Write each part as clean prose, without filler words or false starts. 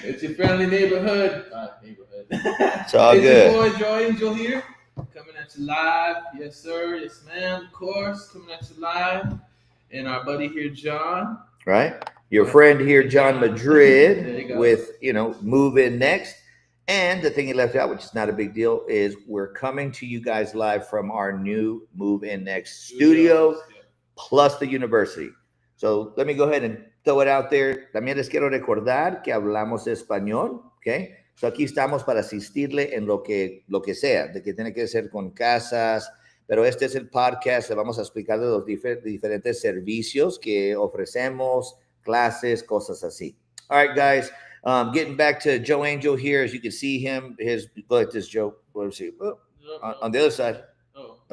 It's your friendly neighborhood. It's all It's good. your boy Joy Angel here, coming at you live. Yes, sir. Yes, ma'am. Of course, coming at you live. And our buddy here, John. Right? Your friend here, John Madrid, with, Move In Next. And the thing he left out, which is not a big deal, is we're coming to you guys live from our new Move In Next studio, plus the university. So let me go ahead and throw it out there. También les quiero recordar que hablamos español, ¿ok? So aquí estamos para asistirle en lo que sea, de que tiene que ser con casas, pero este es el podcast, le vamos a explicar de los diferentes servicios que ofrecemos, clases, cosas así. All right, guys, getting back to Joe Angel here, as you can see him, go like this, Joe. Let's see. On the other side,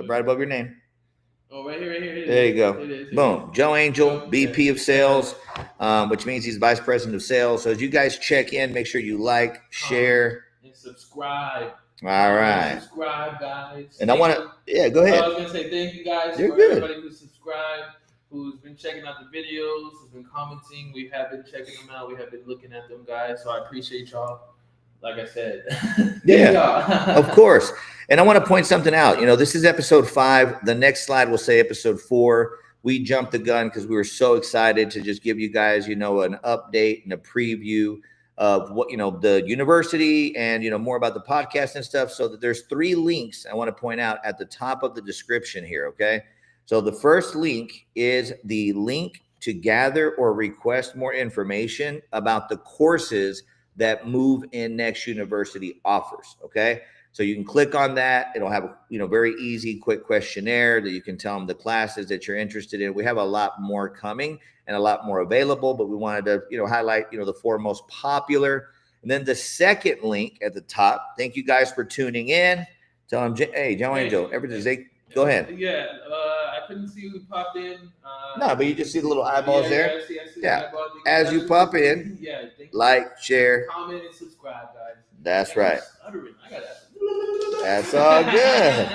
right above your name. Oh, right here. There you go. Boom. Joe Angel, VP of Sales, which means he's Vice President of Sales. So as you guys check in, make sure you like, share, and subscribe. All right. Subscribe, guys. And I want to, go ahead. I was going to say thank you guys for everybody who subscribed, who's been checking out the videos, who's been commenting. We have been checking them out. We have been looking at them, guys. So I appreciate y'all. Like I said. Yeah, of course. And I want to point something out. This is episode 5. The next slide will say episode 4. We jumped the gun because we were so excited to just give you guys, an update and a preview of what, the university and, more about the podcast and stuff. So that there's 3 links I want to point out at the top of the description here. Okay. So the first link is the link to gather or request more information about the courses that Move In Next University offers. Okay. So you can click on that. It'll have a, very easy, quick questionnaire that you can tell them the classes that you're interested in. We have a lot more coming and a lot more available, but we wanted to, highlight, the 4 most popular. And then the second link at the top, thank you guys for tuning in. Tell them, hey, Joe Angel, everything. Go ahead. Yeah. I couldn't see who popped in. No, but you just see the little eyeballs there. I see yeah. As you pop in, like, share, comment, and subscribe, guys. That's right. I got that. That's all good.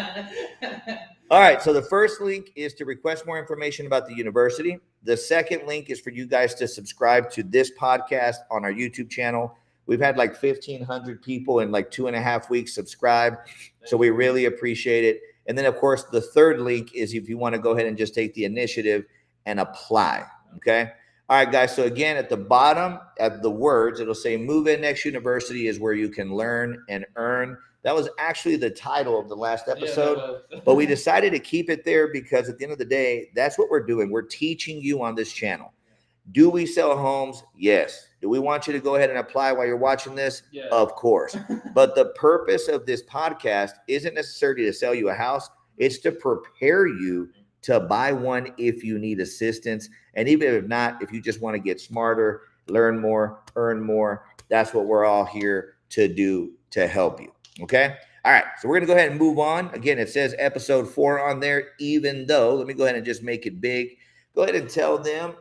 All right. So the first link is to request more information about the university. The second link is for you guys to subscribe to this podcast on our YouTube channel. We've had like 1,500 people in like 2.5 weeks subscribe. So we really appreciate it. And then, of course, the third link is if you want to go ahead and just take the initiative and apply. Okay. All right, guys. So again, at the bottom of the words, it'll say Move In Next University is where you can learn and earn. That was actually the title of the last episode, but we decided to keep it there because at the end of the day, that's what we're doing. We're teaching you on this channel. Do we sell homes? Yes. Do we want you to go ahead and apply while you're watching this? Yeah. Of course. But the purpose of this podcast isn't necessarily to sell you a house. It's to prepare you to buy one if you need assistance. And even if not, if you just want to get smarter, learn more, earn more, that's what we're all here to do to help you. Okay. All right. So we're going to go ahead and move on. Again, it says episode 4 on there, even though, let me go ahead and just make it big. Go ahead and tell them,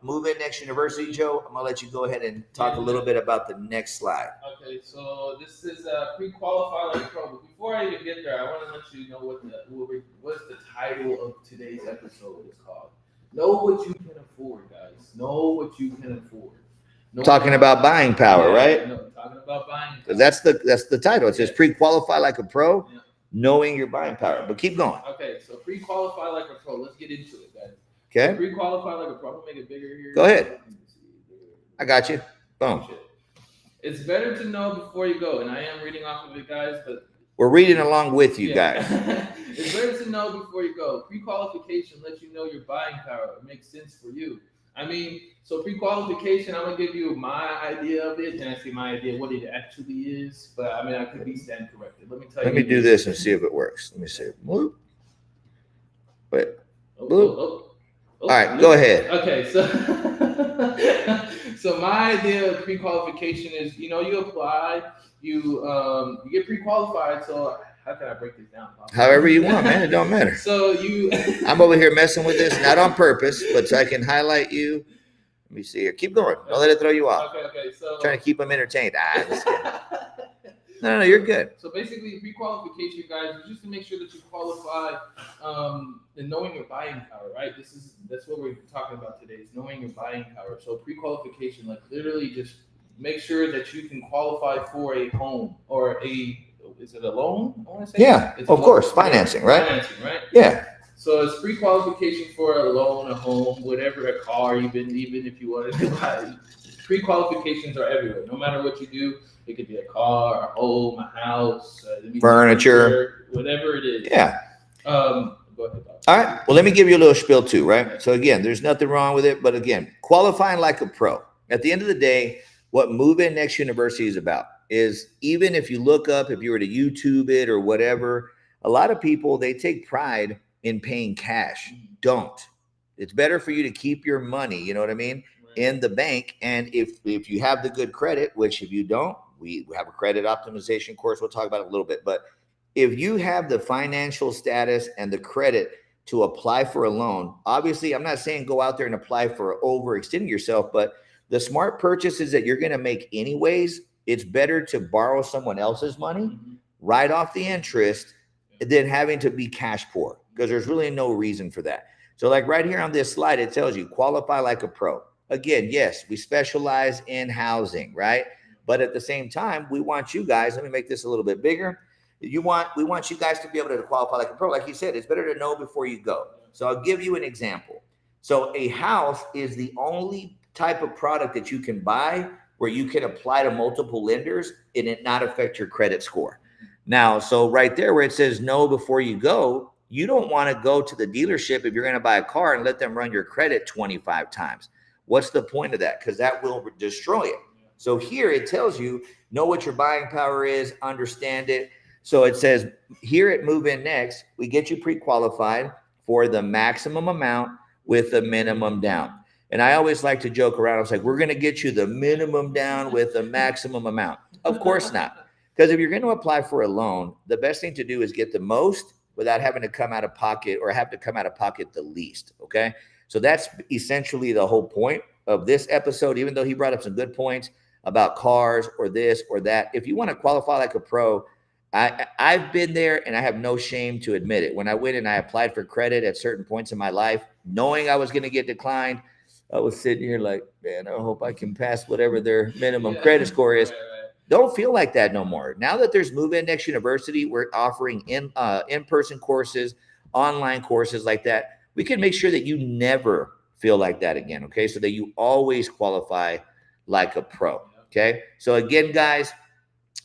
Move In Next University, Joe. I'm going to let you go ahead and talk a little bit about the next slide. Okay. So this is pre-qualified like pro. But before I even get there, I want to let you know what's the title of today's episode is called. Know what you can afford, guys. Know what you can afford. Talking about buying power, right? No, talking about buying power. That's the title. It says pre-qualify like a pro, knowing your buying power. But keep going. Okay, so pre-qualify like a pro. Let's get into it, guys. Okay. So pre-qualify like a pro. I'm gonna make it bigger here. Go ahead. I got you. Boom. It's better to know before you go, and I am reading off of it, guys, but we're reading along with you guys. It's better to know before you go. Pre-qualification lets you know your buying power. It makes sense for you. I mean, so pre-qualification, I'm going to give you my idea of it, and I see my idea what it actually is, but I mean, I could be stand corrected. Let me tell you. Let me do this and see if it works. Let me see. Wait. All right, go ahead. Okay, so my idea of pre-qualification is, you apply, you get pre-qualified, so how can I break this down? However you want, man. It don't matter. So I'm over here messing with this, not on purpose, but so I can highlight you. Let me see here. Keep going. Don't let it throw you off. Okay. So trying to keep them entertained. No, you're good. So basically, pre-qualification, guys, is just to make sure that you qualify and knowing your buying power, right? That's what we're talking about today, is knowing your buying power. So pre-qualification, like literally just make sure that you can qualify for a home or is it a loan? I want to say. Yeah, of course, financing, right? Financing, right? Yeah. So it's pre-qualification for a loan, a home, whatever, a car, even if you wanted to buy. Pre-qualifications are everywhere. No matter what you do, it could be a car, a home, a house, furniture, whatever it is. Yeah. Go ahead, Bob. All right. Well, let me give you a little spiel too, right? So again, there's nothing wrong with it, but again, qualifying like a pro. At the end of the day, what Move In Next University is about is, even if you look up, if you were to YouTube it or whatever, a lot of people, they take pride in paying cash. Don't. It's better for you to keep your money, you know what I mean, in the bank. And if you have the good credit, which if you don't, we have a credit optimization course. We'll talk about it a little bit. But if you have the financial status and the credit to apply for a loan, obviously, I'm not saying go out there and apply for overextending yourself, but the smart purchases that you're going to make anyways, it's better to borrow someone else's money, write off the interest, than having to be cash poor, because there's really no reason for that. So like right here on this slide, it tells you qualify like a pro. Again, yes, we specialize in housing, right? But at the same time, we want you guys, let me make this a little bit bigger. We want you guys to be able to qualify like a pro. Like you said, it's better to know before you go. So I'll give you an example. So a house is the only type of product that you can buy where you can apply to multiple lenders and it not affect your credit score. Now, so right there where it says know before you go, you don't want to go to the dealership if you're going to buy a car and let them run your credit 25 times. What's the point of that? Because that will destroy it. So here it tells you, know what your buying power is, understand it. So it says here at Move In Next, we get you pre-qualified for the maximum amount with the minimum down. And I always like to joke around. I was like, we're going to get you the minimum down with the maximum amount. Of course not. Because if you're going to apply for a loan, the best thing to do is get the most without having to come out of pocket or have to come out of pocket the least. Okay. So that's essentially the whole point of this episode, even though he brought up some good points about cars or this or that. If you want to qualify like a pro, I've been there and I have no shame to admit it. When I went and I applied for credit at certain points in my life, knowing I was going to get declined, I was sitting here like, man, I hope I can pass whatever their minimum credit score is. Don't feel like that no more. Now that there's Move In Next University, we're offering in-person courses, online courses like that. We can make sure that you never feel like that again, okay? So that you always qualify like a pro, okay? So again, guys,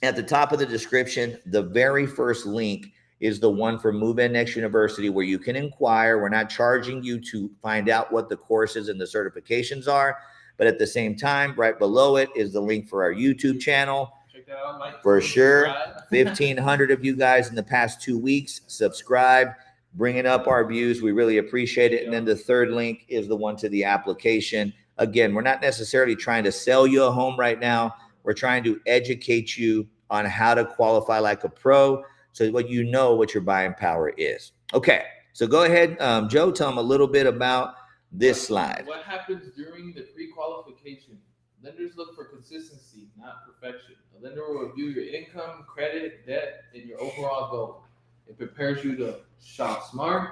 at the top of the description, the very first link is the one for Move In Next University where you can inquire. We're not charging you to find out what the courses and the certifications are, but at the same time, right below it is the link for our YouTube channel. Check that out, like, for sure. 1,500 of you guys in the past 2 weeks subscribed, bringing up our views. We really appreciate it. And then the third link is the one to the application. Again, we're not necessarily trying to sell you a home right now. We're trying to educate you on how to qualify like a pro so what you know what your buying power is. Okay, so go ahead, Joe, tell them a little bit about this slide. What happens during the pre-qualification? Lenders look for consistency, not perfection. A lender will review your income, credit, debt, and your overall goal. It prepares you to shop smart,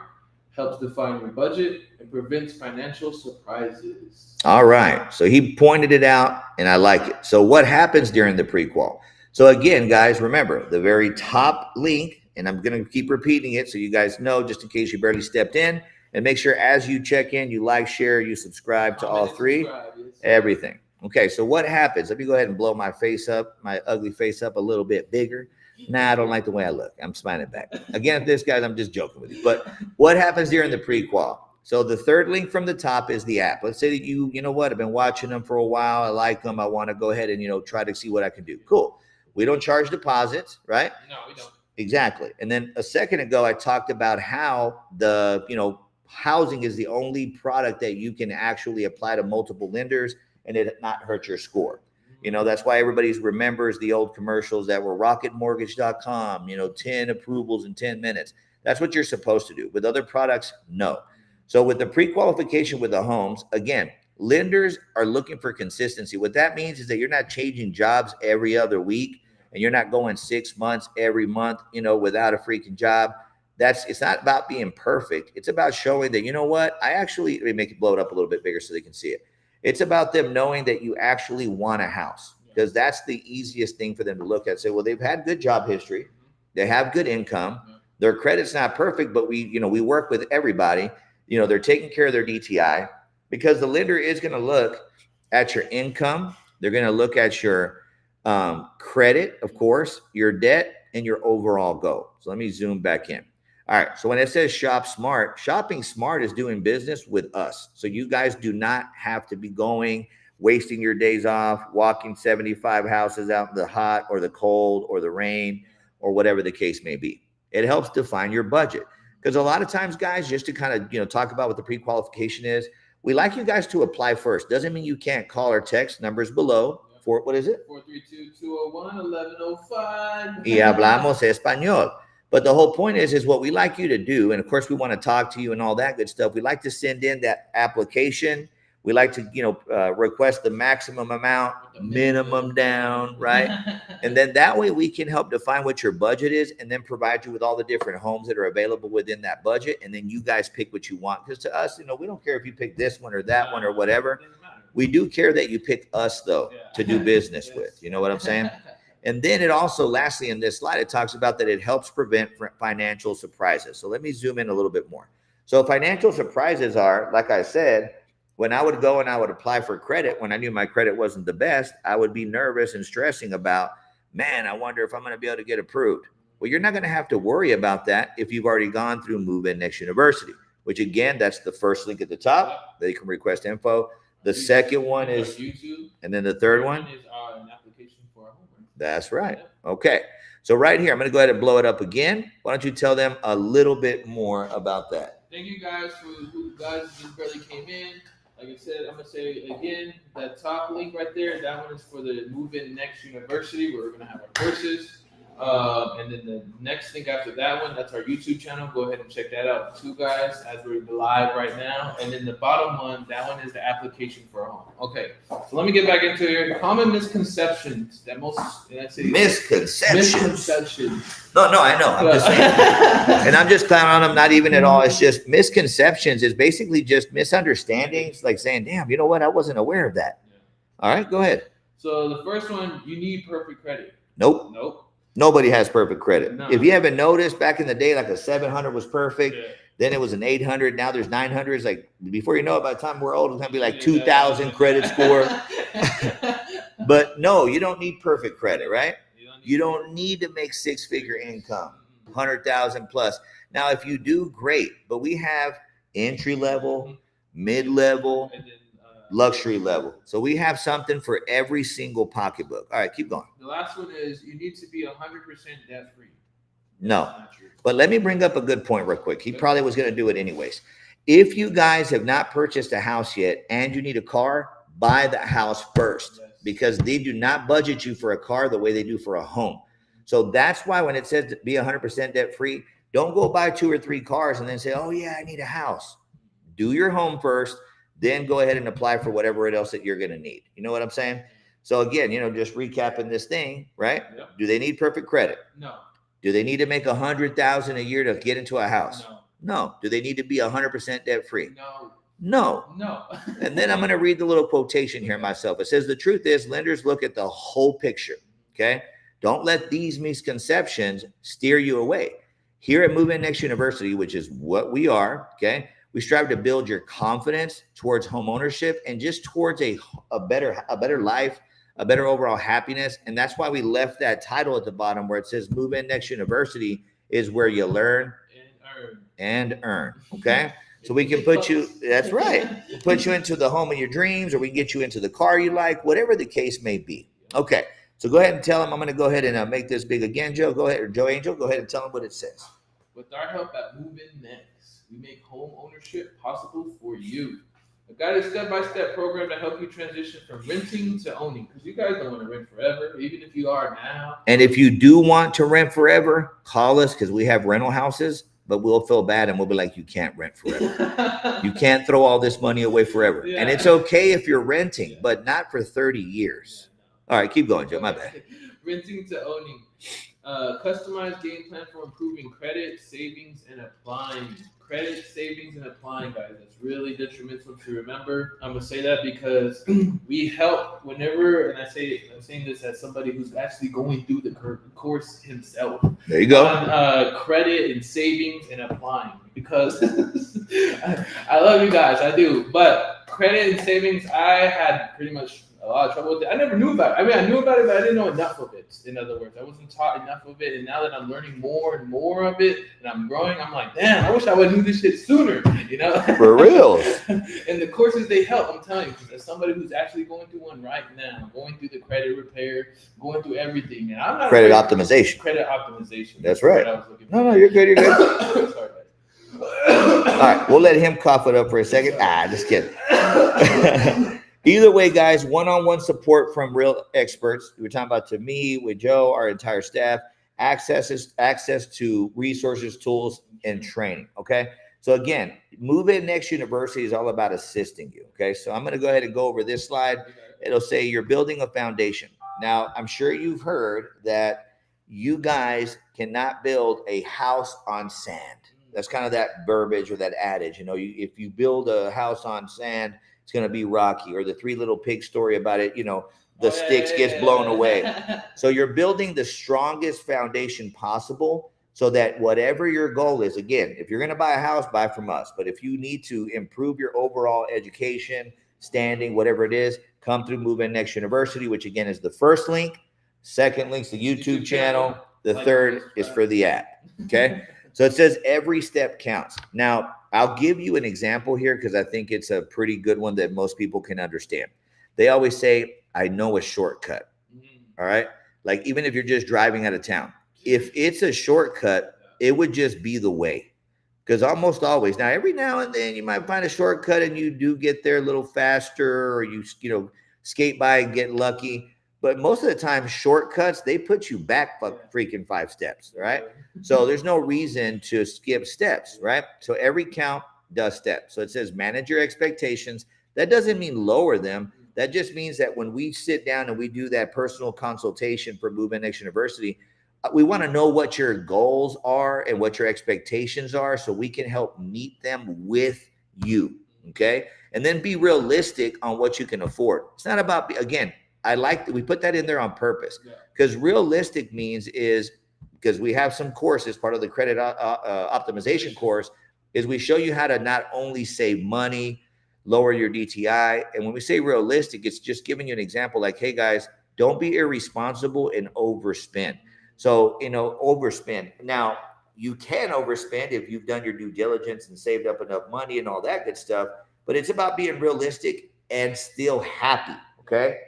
helps define your budget, and prevents financial surprises. All right. So he pointed it out, and I like it. So what happens during the pre-qual? So again, guys, remember the very top link, and I'm going to keep repeating it so you guys know just in case you barely stepped in, and make sure as you check in, you like, share, you subscribe to all three, everything. Okay, so what happens? Let me go ahead and blow my face up, my ugly face up a little bit bigger. Nah, I don't like the way I look. I'm smiling back. Again, this, guys, I'm just joking with you. But what happens during the pre-qual? So the third link from the top is the app. Let's say that you know what, I've been watching them for a while. I like them. I want to go ahead and, try to see what I can do. Cool. We don't charge deposits, right? No, we don't. Exactly. And then a second ago, I talked about how the, housing is the only product that you can actually apply to multiple lenders and it not hurt your score. That's why everybody remembers the old commercials that were rocketmortgage.com, 10 approvals in 10 minutes. That's what you're supposed to do. With other products, no. So with the pre-qualification with the homes, again, lenders are looking for consistency. What that means is that you're not changing jobs every other week and you're not going 6 months every month, you know, without a freaking job. It's not about being perfect. It's about showing that, you know what, let me make it blow it up a little bit bigger so they can see it. It's about them knowing that you actually want a house, because that's the easiest thing for them to look at. Say, well, they've had good job history. They have good income. Their credit's not perfect, but we work with everybody. You know, they're taking care of their DTI, because the lender is going to look at your income. They're going to look at your credit, of course, your debt, and your overall goal. So let me zoom back in. All right. So when it says shop smart, shopping smart is doing business with us. So you guys do not have to be wasting your days off, walking 75 houses out in the hot or the cold or the rain or whatever the case may be. It helps define your budget, because a lot of times, guys, just to kind of, talk about what the pre-qualification is, we like you guys to apply first. Doesn't mean you can't call or text, numbers below. What is it? 432-201-1105. Y hablamos español. But the whole point is what we like you to do, and of course we want to talk to you and all that good stuff. We like to send in that application. We like to, request the maximum amount, minimum down, right? And then that way we can help define what your budget is, and then provide you with all the different homes that are available within that budget. And then you guys pick what you want. Because to us, we don't care if you pick this one or that one or whatever. We do care that you pick us, though, to do business with. You know what I'm saying? And then it also, lastly, in this slide, it talks about that it helps prevent financial surprises. So let me zoom in a little bit more. So financial surprises are, like I said, when I would go and I would apply for credit, when I knew my credit wasn't the best, I would be nervous and stressing about, man, I wonder if I'm going to be able to get approved. Well, you're not going to have to worry about that if you've already gone through Move In Next University, which again, that's the first link at the top. They can request info. The second one is YouTube, and then the third one is an application for a home. That's right. Okay. So right here, I'm going to go ahead and blow it up again. Why don't you tell them a little bit more about that? Thank you guys who just barely came in. Like I said, I'm going to say again, that top link right there, that one is for the Move In Next University, where we're going to have our courses. And then the next thing after that one, that's our YouTube channel. Go ahead and check that out too, guys, as we're live right now. And then the bottom one, that one is the application for a home. Okay, so let me get back into your common misconceptions that most, misconceptions. No, I know. I'm just saying. And I'm just clowning on them, not even at all. It's just misconceptions is basically just misunderstandings, like saying, damn, you know what? I wasn't aware of that. Yeah. All right, go ahead. So the first one, you need perfect credit. Nope. Nobody has perfect credit. No. If you haven't noticed, back in the day, like a 700 was perfect. Yeah. Then it was an 800. Now there's 900s. Like before you know it, by the time we're old, it's going to be like 2,000 credit score. But no, you don't need perfect credit, right? You don't need to make six-figure income, 100,000 plus. Now, if you do, great. But we have entry level, mid-level, luxury level. So we have something for every single pocketbook. All right, keep going. The last one is you need to be 100% debt free. No, but let me bring up a good point real quick. He probably was going to do it anyways. If you guys have not purchased a house yet and you need a car, buy the house first, because they do not budget you for a car the way they do for a home. So that's why when it says to be 100% debt free, don't go buy 2 or 3 cars and then say, oh yeah, I need a house. Do your home first. Then go ahead and apply for whatever else that you're going to need. You know what I'm saying? So again, just recapping this thing, right? Yep. Do they need perfect credit? No. Do they need to make 100,000 a year to get into a house? No. Do they need to be 100% debt free? No. And then I'm going to read the little quotation here myself. It says, the truth is lenders look at the whole picture. Okay. Don't let these misconceptions steer you away. Here at Move In Next University, which is what we are. Okay. We strive to build your confidence towards home ownership and just towards a better life, a better overall happiness. And that's why we left that title at the bottom where it says Move In Next University is where you learn and earn. Okay. So we can put you, that's right, put you into the home of your dreams, or we can get you into the car you like, whatever the case may be. Okay. So go ahead and tell them. I'm going to go ahead and make this big again, Joe. Go ahead, or Joe Angel, go ahead and tell them what it says. With our help at Move In Next, we make home ownership possible for you. A guided step-by-step program to help you transition from renting to owning, because you guys don't want to rent forever, even if you are now. And if you do want to rent forever, call us, because we have rental houses, but we'll feel bad and we'll be like, you can't rent forever. You can't throw all this money away forever. Yeah. And it's okay if you're renting, but not for 30 years. All right, keep going, Joe. My bad. Renting to owning. Customized game plan for improving credit, savings, and applying. Credit, savings, and applying, guys. That's really detrimental to remember. I'm gonna say that because we help whenever, and I'm saying this as somebody who's actually going through the course himself. There you go. On credit and savings and applying, because I love you guys, I do. But credit and savings, I had pretty much a lot of trouble with it. I never knew about it. I mean, I knew about it, but I didn't know enough of it. In other words, I wasn't taught enough of it. And now that I'm learning more and more of it, and I'm growing, I'm like, damn, I wish I would have knew this shit sooner. You know, for real. And the courses, they help. I'm telling you, as somebody who's actually going through one right now, going through the credit repair, going through everything, and I'm not credit optimization. Credit optimization. That's right. What I was looking for. No, you're good. You're good. Sorry, all right, we'll let him cough it up for a second. Just kidding. Either way, guys, one-on-one support from real experts. We're talking about to me, with Joe, our entire staff, access to resources, tools, and training. Okay. So again, Move In Next University is all about assisting you. Okay. So I'm going to go ahead and go over this slide. It'll say you're building a foundation. Now, I'm sure you've heard that you guys cannot build a house on sand. That's kind of that verbiage or that adage. You know, if you build a house on sand, it's going to be rocky. Or the Three Little Pigs story about it, you know, the sticks gets blown away. So you're building the strongest foundation possible so that whatever your goal is, again, if you're going to buy a house, buy from us. But if you need to improve your overall education, standing, whatever it is, come through Move In Next University, which again is the first link. Second link's the YouTube channel. The third is for the app. Okay. So it says every step counts. Now, I'll give you an example here because I think it's a pretty good one that most people can understand. They always say, I know a shortcut. All right. Like even if you're just driving out of town, if it's a shortcut, it would just be the way. Because almost always, now every now and then you might find a shortcut and you do get there a little faster, or you skate by and get lucky. But most of the time, shortcuts, they put you back freaking 5 steps, right? So there's no reason to skip steps, right? So every count does steps. So it says manage your expectations. That doesn't mean lower them. That just means that when we sit down and we do that personal consultation for Move In Next University, we want to know what your goals are and what your expectations are so we can help meet them with you, okay? And then be realistic on what you can afford. It's not about, again, I like that we put that in there on purpose because realistic means is because we have some courses, part of the credit optimization course is we show you how to not only save money, lower your DTI. And when we say realistic, it's just giving you an example like, hey guys, don't be irresponsible and overspend. So, overspend. Now, you can overspend if you've done your due diligence and saved up enough money and all that good stuff, but it's about being realistic and still happy, okay?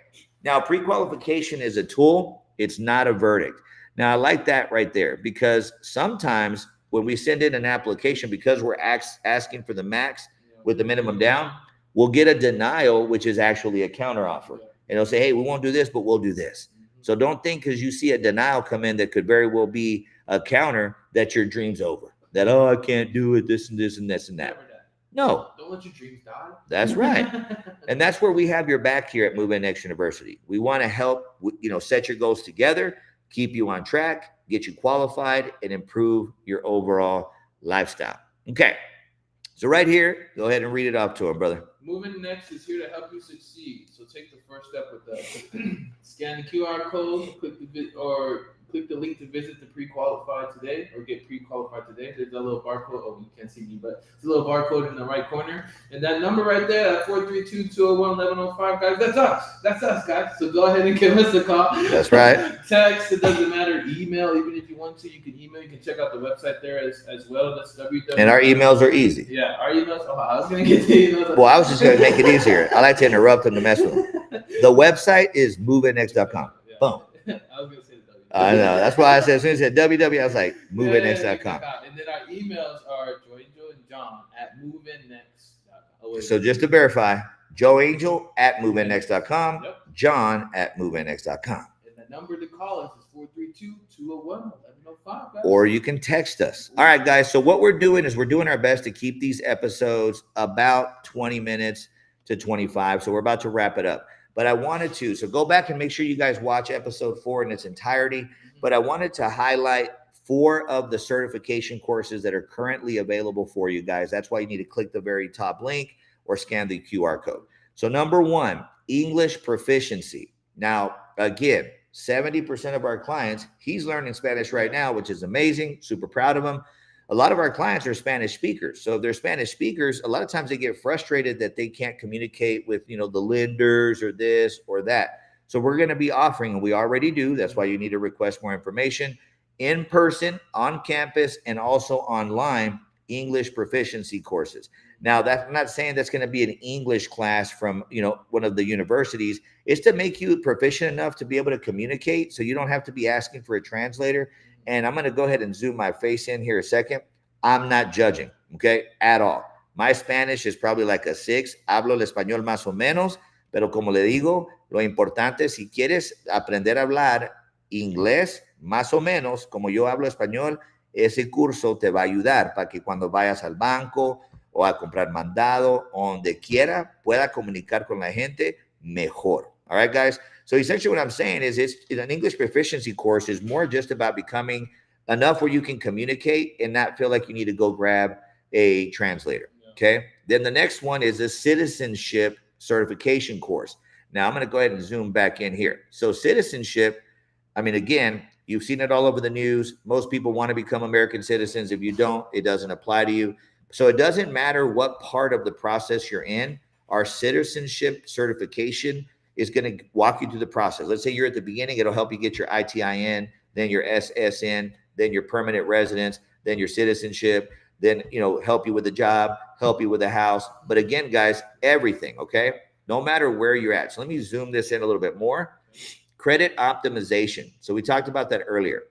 Now, pre-qualification is a tool. It's not a verdict. Now, I like that right there because sometimes when we send in an application, because we're asking for the max with the minimum down, we'll get a denial, which is actually a counteroffer. And they'll say, hey, we won't do this, but we'll do this. So don't think because you see a denial come in that could very well be a counter that your dream's over. That, oh, I can't do it, this and this and this and that. No. Don't let your dreams die. That's right. And that's where we have your back here at Move In Next University. We want to help, set your goals together, keep you on track, get you qualified, and improve your overall lifestyle. Okay. So right here, go ahead and read it off to him, brother. Move In Next is here to help you succeed. So take the first step with us. Scan the QR code, click the link to visit the pre-qualified today or get pre-qualified today. There's a little barcode. Oh, you can't see me, but it's a little barcode in the right corner. And that number right there, that 432-201-1105, guys, that's us. That's us, guys. So go ahead and give us a call. That's right. Text, it doesn't matter. Email, even if you want to, you can email. You can check out the website there as well. That's www. And our emails are easy. Yeah, our emails. Oh, I was going to get the emails. Well, I was just going to make it easier. I like to interrupt them to mess with them. The website is moveinnext.com. Yeah. Boom. I was going to say I know. That's why I said, as soon as I said www, I was like, moveinnext.com. And then our emails are Joangel and John at moveinnext.com. So just to verify, Joangel at moveinnext.com, Yep. John at moveinnext.com. And the number to call us is 432-201-1105. Or you can text us. All right, guys. So what we're doing is we're doing our best to keep these episodes about 20 minutes to 25. So we're about to wrap it up. but I wanted to. So go back and make sure you guys watch episode 4 in its entirety. But I wanted to highlight 4 of the certification courses that are currently available for you guys. That's why you need to click the very top link or scan the QR code. So number 1, English proficiency. Now, again, 70% of our clients, he's learning Spanish right now, which is amazing. Super proud of him. A lot of our clients are Spanish speakers. So if they're Spanish speakers, a lot of times they get frustrated that they can't communicate with, the lenders or this or that. So we're going to be offering, and we already do, that's why you need to request more information, in person, on campus, and also online English proficiency courses. Now, I'm not saying that's going to be an English class from, one of the universities. It's to make you proficient enough to be able to communicate so you don't have to be asking for a translator. And I'm going to go ahead and zoom my face in here a second. I'm not judging, okay, at all. My Spanish is probably like a 6. Hablo el español más o menos, pero como le digo, lo importante, si quieres aprender a hablar inglés más o menos, como yo hablo español, ese curso te va a ayudar para que cuando vayas al banco o a comprar mandado o donde quiera, pueda comunicar con la gente mejor. All right, guys? So essentially what I'm saying is an English proficiency course is more just about becoming enough where you can communicate and not feel like you need to go grab a translator, okay? Then the next one is a citizenship certification course. Now, I'm going to go ahead and zoom back in here. So citizenship, I mean, again, you've seen it all over the news. Most people want to become American citizens. If you don't, it doesn't apply to you. So it doesn't matter what part of the process you're in. Our citizenship certification is going to walk you through the process. Let's say you're at the beginning. It'll help you get your ITIN, then your SSN, then your permanent residence, then your citizenship, then, help you with the job, help you with the house. But again, guys, everything, okay? No matter where you're at. So let me zoom this in a little bit more. Credit optimization. So we talked about that earlier.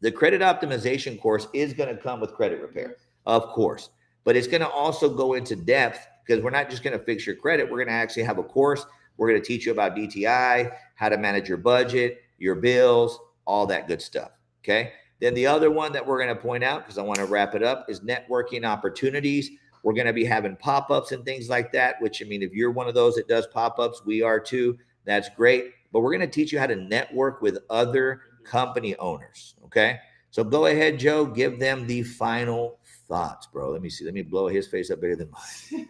The credit optimization course is going to come with credit repair, of course, but it's going to also go into depth because we're not just going to fix your credit. We're going to actually have a course. We're going to teach you about DTI, how to manage your budget, your bills, all that good stuff, okay? Then the other one that we're going to point out, because I want to wrap it up, is networking opportunities. We're going to be having pop-ups and things like that, which, I mean, if you're one of those that does pop-ups, we are too. That's great. But we're going to teach you how to network with other company owners, okay? So go ahead, Joe. Give them the final thoughts, bro. Let me see. Let me blow his face up bigger than mine.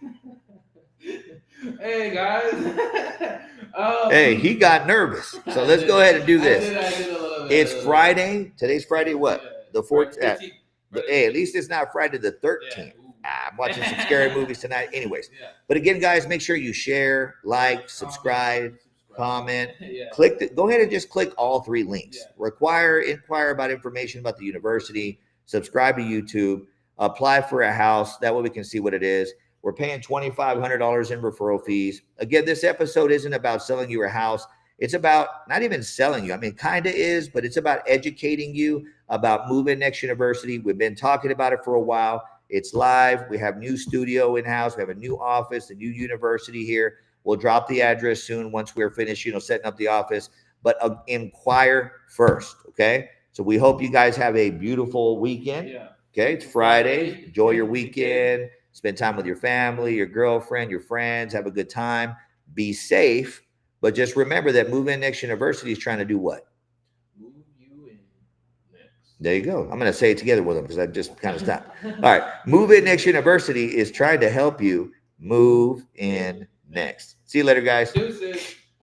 Hey, guys. Hey, he got nervous. So let's go ahead and do this. I did a little bit. It's Friday. Today's Friday what? Yeah, The 14th. Hey, at least it's not Friday the 13th. I'm watching some scary movies tonight. Anyways. Yeah. But again, guys, make sure you share, like, subscribe, comment. Yeah. Go ahead and just click all 3 links. Yeah. Inquire about information about the university. Subscribe to YouTube. Apply for a house. That way we can see what it is. We're paying $2,500 in referral fees. Again, this episode isn't about selling you a house. It's about not even selling you. I mean, kind of is, but it's about educating you about Move-In Next University. We've been talking about it for a while. It's live. We have new studio in-house. We have a new office, a new university here. We'll drop the address soon once we're finished, setting up the office. But inquire first, okay? So we hope you guys have a beautiful weekend. Yeah. Okay, it's Friday. Enjoy your weekend. Spend time with your family, your girlfriend, your friends. Have a good time. Be safe. But just remember that Move-In Next University is trying to do what? Move you in next. There you go. I'm going to say it together with them because I just kind of stopped. All right. Move-In Next University is trying to help you move in next. See you later, guys. Deuces.